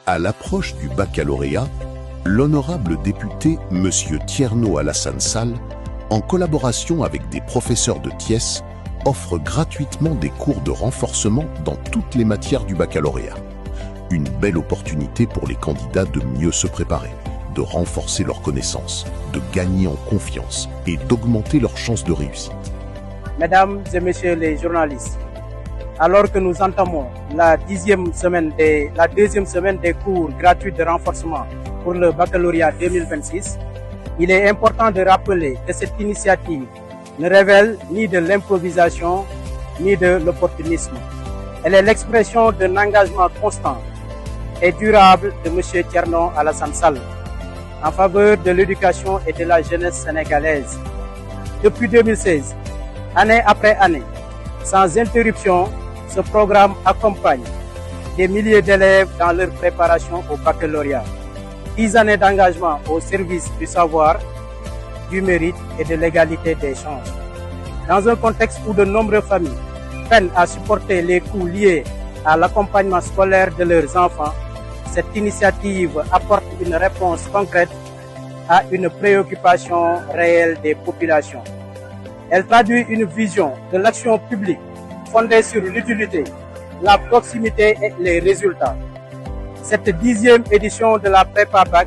À l'approche du baccalauréat, l'honorable député M. Thierno Alassane Sall, en collaboration avec des professeurs de Thiès, offre gratuitement des cours de renforcement dans toutes les matières du baccalauréat. Une belle opportunité pour les candidats de mieux se préparer, de renforcer leurs connaissances, de gagner en confiance et d'augmenter leurs chances de réussite. Mesdames et messieurs les journalistes, alors que nous entamons la deuxième semaine des cours gratuits de renforcement pour le baccalauréat 2026, il est important de rappeler que cette initiative ne révèle ni de l'improvisation ni de l'opportunisme. Elle est l'expression d'un engagement constant et durable de M. Thierno Alassane Sall en faveur de l'éducation et de la jeunesse sénégalaise. Depuis 2016, année après année, sans interruption, ce programme accompagne des milliers d'élèves dans leur préparation au baccalauréat. 10 années d'engagement au service du savoir, du mérite et de l'égalité des chances. Dans un contexte où de nombreuses familles peinent à supporter les coûts liés à l'accompagnement scolaire de leurs enfants, cette initiative apporte une réponse concrète à une préoccupation réelle des populations. Elle traduit une vision de l'action publique fondée sur l'utilité, la proximité et les résultats. Cette 10e édition de la Prépa Bac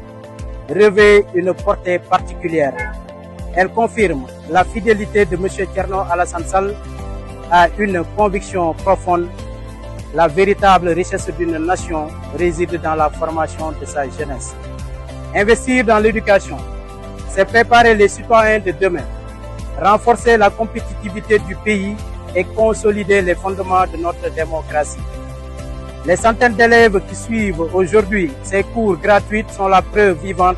revêt une portée particulière. Elle confirme la fidélité de M. Thierno Alassane Sall à une conviction profonde. La véritable richesse d'une nation réside dans la formation de sa jeunesse. Investir dans l'éducation, c'est préparer les citoyens de demain, renforcer la compétitivité du pays et consolider les fondements de notre démocratie. Les centaines d'élèves qui suivent aujourd'hui ces cours gratuits sont la preuve vivante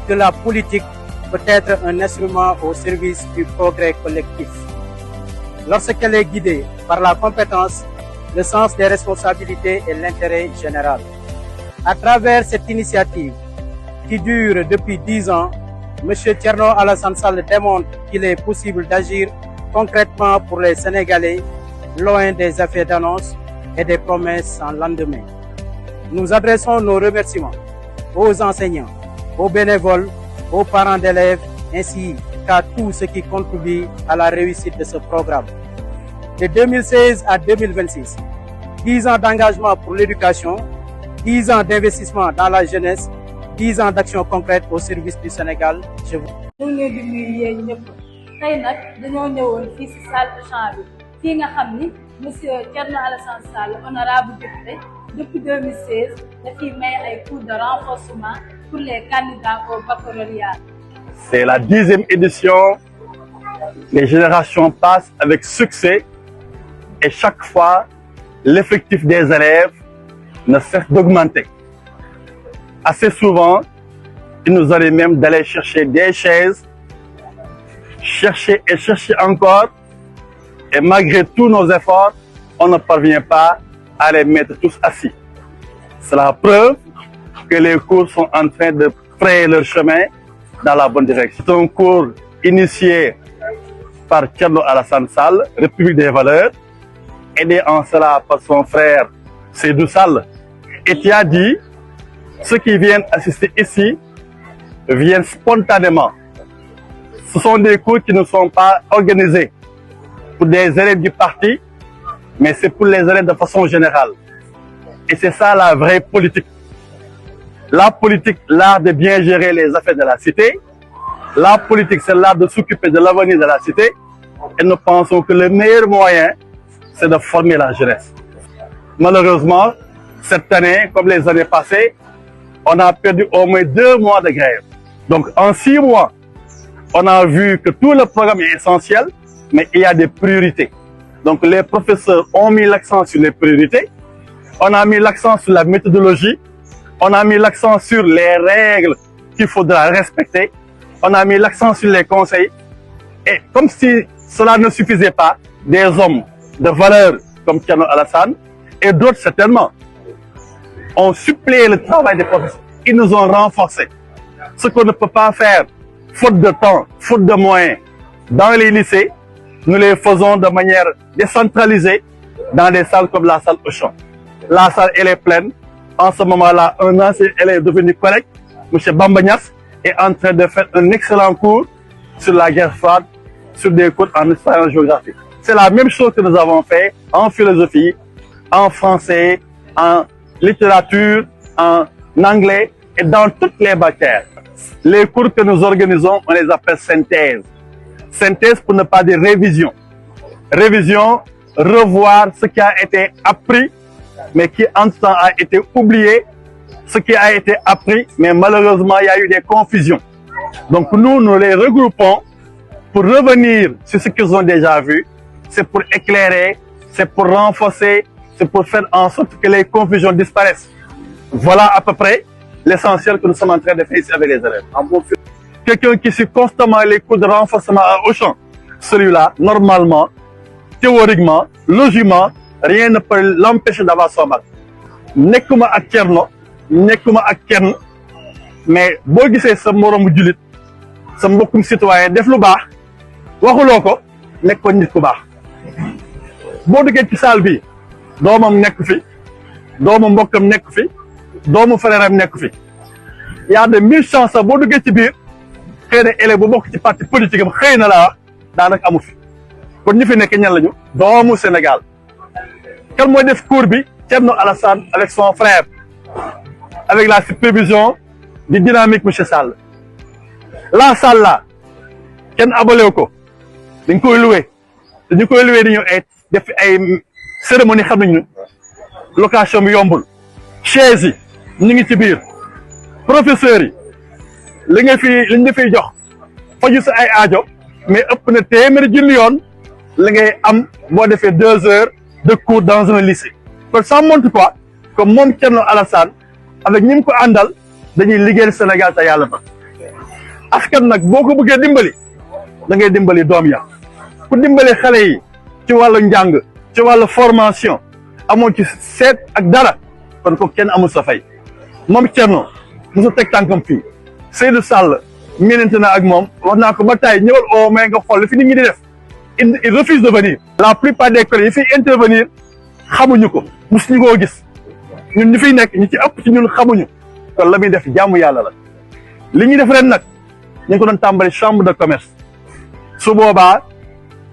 que la politique peut être un instrument au service du progrès collectif. Lorsqu'elle est guidée par la compétence, le sens des responsabilités et l'intérêt général. À travers cette initiative qui dure depuis 10 ans, M. Thierno Alassane Sall démontre qu'il est possible d'agir concrètement pour les Sénégalais, loin des effets d'annonce et des promesses sans lendemain. Nous adressons nos remerciements aux enseignants, aux bénévoles, aux parents d'élèves, ainsi qu'à tous ceux qui contribuent à la réussite de ce programme. De 2016 à 2026, 10 ans d'engagement pour l'éducation, 10 ans d'investissement dans la jeunesse, 10 ans d'action concrète au service du Sénégal. Je vous tey nag dañoo ñëwoon fii ci salle de champ bi fii nga xam ni monsieur Thierno Alassane Sall honorable député depuis 2016 dafiy may ay cours de renforcement pour les candidats au baccalauréat. C'est la 10e édition. Les générations passent avec succès et chaque fois l'effectif des élèves ne cesse d'augmenter. Assez souvent, il nous arrive même d'aller chercher des chaises, chercher et chercher encore, et malgré tous nos efforts, on ne parvient pas à les mettre tous assis. C'est la preuve que les cours sont en train de frayer leur chemin dans la bonne direction. C'est un cours initié par Thierno Alassane Sall, République des valeurs, aidé en cela par son frère Seydou Sall, et qui a dit ceux qui viennent assister ici viennent spontanément. Ce sont des cours qui ne sont pas organisés pour des élèves du parti, mais c'est pour les élèves de façon générale. Et c'est ça la vraie politique. La politique, l'art de bien gérer les affaires de la cité. La politique, c'est l'art de s'occuper de l'avenir de la cité. Et nous pensons que le meilleur moyen, c'est de former la jeunesse. Malheureusement, cette année, comme les années passées, on a perdu au moins 2 mois de grève. Donc en 6 mois, on a vu que tout le programme est essentiel, mais il y a des priorités. Donc les professeurs ont mis l'accent sur les priorités, on a mis l'accent sur la méthodologie, on a mis l'accent sur les règles qu'il faudra respecter, on a mis l'accent sur les conseils. Et comme si cela ne suffisait pas, des hommes de valeur comme Thierno Alassane et d'autres certainement ont suppléé le travail des professeurs. Ils nous ont renforcés. Ce qu'on ne peut pas faire, faute de temps, faute de moyens, dans les lycées, nous les faisons de manière décentralisée dans des salles comme la salle Auchan. La salle, elle est pleine. En ce moment-là, un ancien élève devenu collègue, M. Bamba Niass, est en train de faire un excellent cours sur la guerre froide, sur des cours en histoire et en géographie. C'est la même chose que nous avons fait en philosophie, en français, en littérature, en anglais et dans toutes les matières. Les cours que nous organisons, on les appelle synthèse. Synthèse pour ne pas dire révision. Révision, revoir ce qui a été appris, mais qui en temps a été oublié, ce qui a été appris, mais malheureusement, il y a eu des confusions. Donc nous les regroupons pour revenir sur ce qu'ils ont déjà vu. C'est pour éclairer, c'est pour renforcer, c'est pour faire en sorte que les confusions disparaissent. Voilà à peu près l'essentiel que nous sommes en train de faire ici avec les élèves. Quelqu'un qui suit constamment les cours de renforcement à Auchan, celui-là, normalement, théoriquement, logiquement, rien ne peut l'empêcher d'avoir son bac. Nekkuma ak Thierno, nekkuma ak kenn, mais boo gisee sa moromu julit, sa mbokkum citoyen def lu baax, waxuloo ko, nekk ko nit ku baax. Boo duggee ci salle bi, doomam nekk fi, doomu mbokkam nekk fi, doomu frèram nekk fi. Y a de mille chances boo duggee ci biir, xëy na élève bu bokk ci parti politique am xëy na la wax daanaka amu fi. Kon ñu fi nekk ñan lañu doomu Sénégal. Kan mooy def cours bi Thierno Alassane avec son frère, avec la supervision du dynamique monsieur Sall. La salle là kenn abalew ko dañ koy loué te ñu koy loué dañu ay def ay cérémonie xam nañu location bi yombul. Chaise yi ñu ngi ci biir professeurs yi li nga fiy jox faju sa ay aajo mais ëpp na téeméeri junni yoon li ngay am boo defee 2 heures de cours dans un lycée. Kon ça montre quoi que moom Thierno Alassane avec ñi mu ko àndal dañuy liggéeyal Sénégal te yàlla ba. Askan nag boo ko bëggee dimbali da ngay dimbali doom ya ku dimbali xale yi ci wàllu njàng ci wàllu formation amoon ci seet ak dara kon ko kenn amul sa fay. Moom Thierno mosu teg tànkam fii Seydou Sall miinante na ak moom wax naa ko ba tey ñëwal oo may nga xool li fi nit ñi di def il refuse de venir. La plupart des collègues yi fiy intervenir xamuñu ko mosuñu koo gis ñun ñu fiy nekk ñi ci ëpp ci ñun xamuñu kon la muy def jaamu yàlla la. Li ñuy def ren nag ñu ngi ko doon tàmbali chambre de commerce su boobaa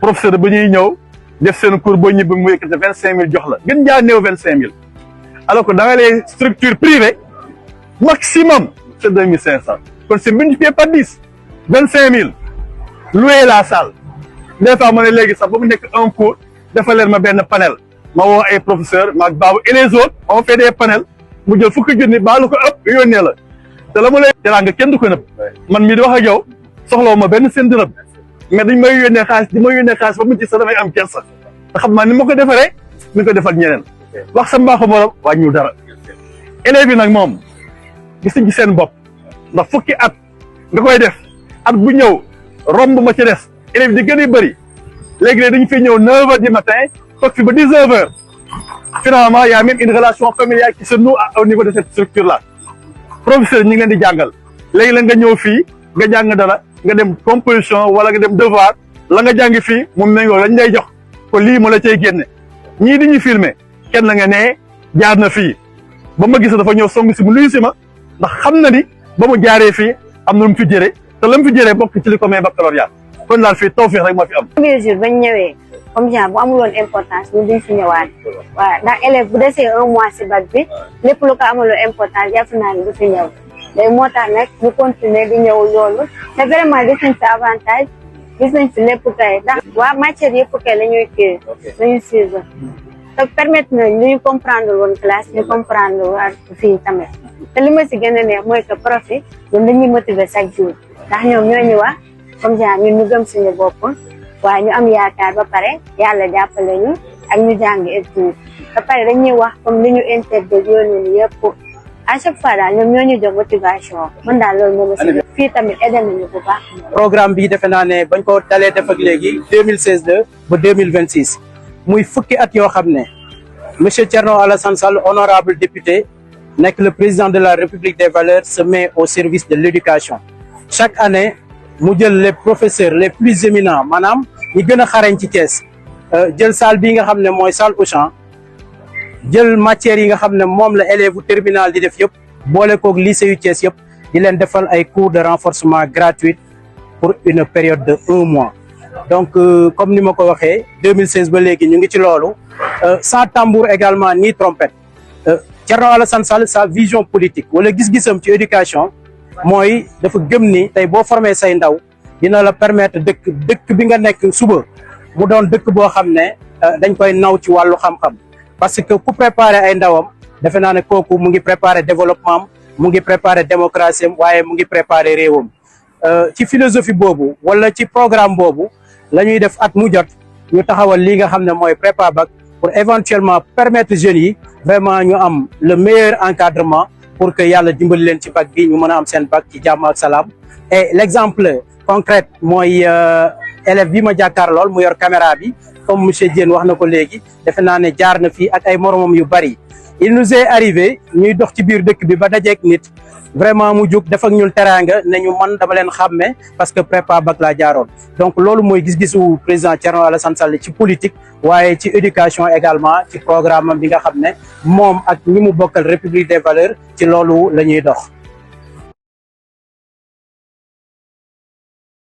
professeur ba ñuy ñëw def seen cours boo ñibbi mu yëkkati 25000 jox la gën jaa néew 25000 alors que dans les structures privées maximum c'est 2500 kon c'est multiplié par 10 25000 louer la salle. Des fois ma ne léegi sax ba mu nekk un cours dafa leen ma benn panel ma woo ay professeurs maag baabu et les autres on fait des panels mu jël fukki junni baalu ko ëpp yónnee la te la ma lay teraanga kenn du ko nëbb man mii di wax ak yow soxlawu ma benn seen dërëm mais dañ may yónnee xaalis di ma yónnee xaalis ba mu ci sax damay am kersa te xam naa ni ma ko defaree ni ko defal ñeneen wax sa mbaaxu morom wàññiwul dara. Élèves yi nag moom gis nañ ci seen bopp ndax fukki at nga koy def at bu ñëw romb ma ci des élèves di gën a bëri léegi dañu fi ñëw 9 heures du matin toog fi ba 19 heures. Finalement, il y a même une relation familiale qui se noue au niveau de cette structure-là. Professeur ñi ngi leen di jàngal léegi la nga ñëw fii nga jàng dara nga dem composition wala nga dem devoir la nga jàng fii mu méngoo lañ lay jox ko lii mu la cay génne ñii di ñu filmer kenn nga ne jaar na fii ba ma gis dafa ñëw song si mu nuyu si ma ndax xam na ni ba mu jaaree fii am na lu mu fi jëlee te la mu fi jëlee bokk ci li ko may baccalauréat kon daal fii tawfiix rek moo fi am. Premier jour bañ ñëwee comme genre bu amuloon importance ñun duñ fi ñëwaat waaw ndax élève bu desee 1 mois si bac bi lépp lu ko amuloon importance jàpp naa ni du fi ñëw day moo tax nag ñu continuer di ñëw loolu te vraiment gis nañ fi avantage gis nañ fi lépp kay ndax waa matière yëpp kay la ñuy kii lañuy suivre te permettre na ñu comprendre woon classe ñu comprendre waa fii tamit te li ma si gën a neex mooy que prof yi ñoom dañuy motiver chaque jour ndax ñoom ñoo ñu wax comme genre ñun ñu gëm suñu bopp waaye ñu am yaakaar ba pare yàlla jàppale ñu ak ñu jàng et tout ba pare dañuy wax comme li ñu interdit yoonu yëpp à chaque fois daal ñoom ñoo ñu jox motivation man daal loolu moom la si fii tamit aidé nañu bu baax. Programme bi defe naa ne bañ ko dalee def ak léegi 2016 la ba 2026 muy fukki at yoo xam ne monsieur Thierno Alassane Sall honorable député nekk le président de la République des valeurs se met au service de l'éducation chaque année mu jël les professeurs les plus éminents maanaam ñi gën a xarañ ci Thiès jël salle bii nga xam ne mooy salle Auchan jël matières yi nga xam ne moom la élèves terminal di def yëpp boole koog lycée yu Thiès yëpp di leen defal ay cours de renforcement gratuits pour une période de 1 mois. Donc comme ni ma ko waxee 2016 ba léegi ñu ngi ci loolu sans tambour également ni trompette. Thierno Alassane Sall sa vision politique wala gis-gisam ci éducation mooy dafa gëm ni tey boo formé say ndaw dina la permettre dëkk bi nga nekk suba mu doon dëkk boo xam ne dañ koy naw ci wàllu xam-xam parce que ku préparer ay ndawam defe naa ne kooku mu ngi préparer développement am mu ngi préparer démocratie am waaye mu ngi préparer réewam ci philosophie boobu wala ci programme boobu la ñuy def at mu jot ñu taxawal li nga xam ne mooy prépa bac pour éventuellement permettre jeunes yi vraiment ñu am le meilleur encadrement pour que yàlla dimbali leen ci bac bi ñu mën a am seen bac ci jàmm ak salaam. Et l'exemple concret mooy élève bi ma jàkkaar lool mu yor caméra bi comme monsieur Diène wax na ko léegi defe naa ne jaar na fii ak ay moromam yu bari. Il nous est arrivé ñuy dox ci biir dëkk bi ba dajeek nit vraiment mu jóg def ak ñun teraanga ne ñu man dama leen xàmme parce que prépa bac laa jaaroon. Donc loolu mooy gis-gisu président Thierno Alassane Sall ci politique waaye ci éducation également ci programme am bi nga xam ne moom ak ñi mu bokkal République des valeurs ci loolu la ñuy dox.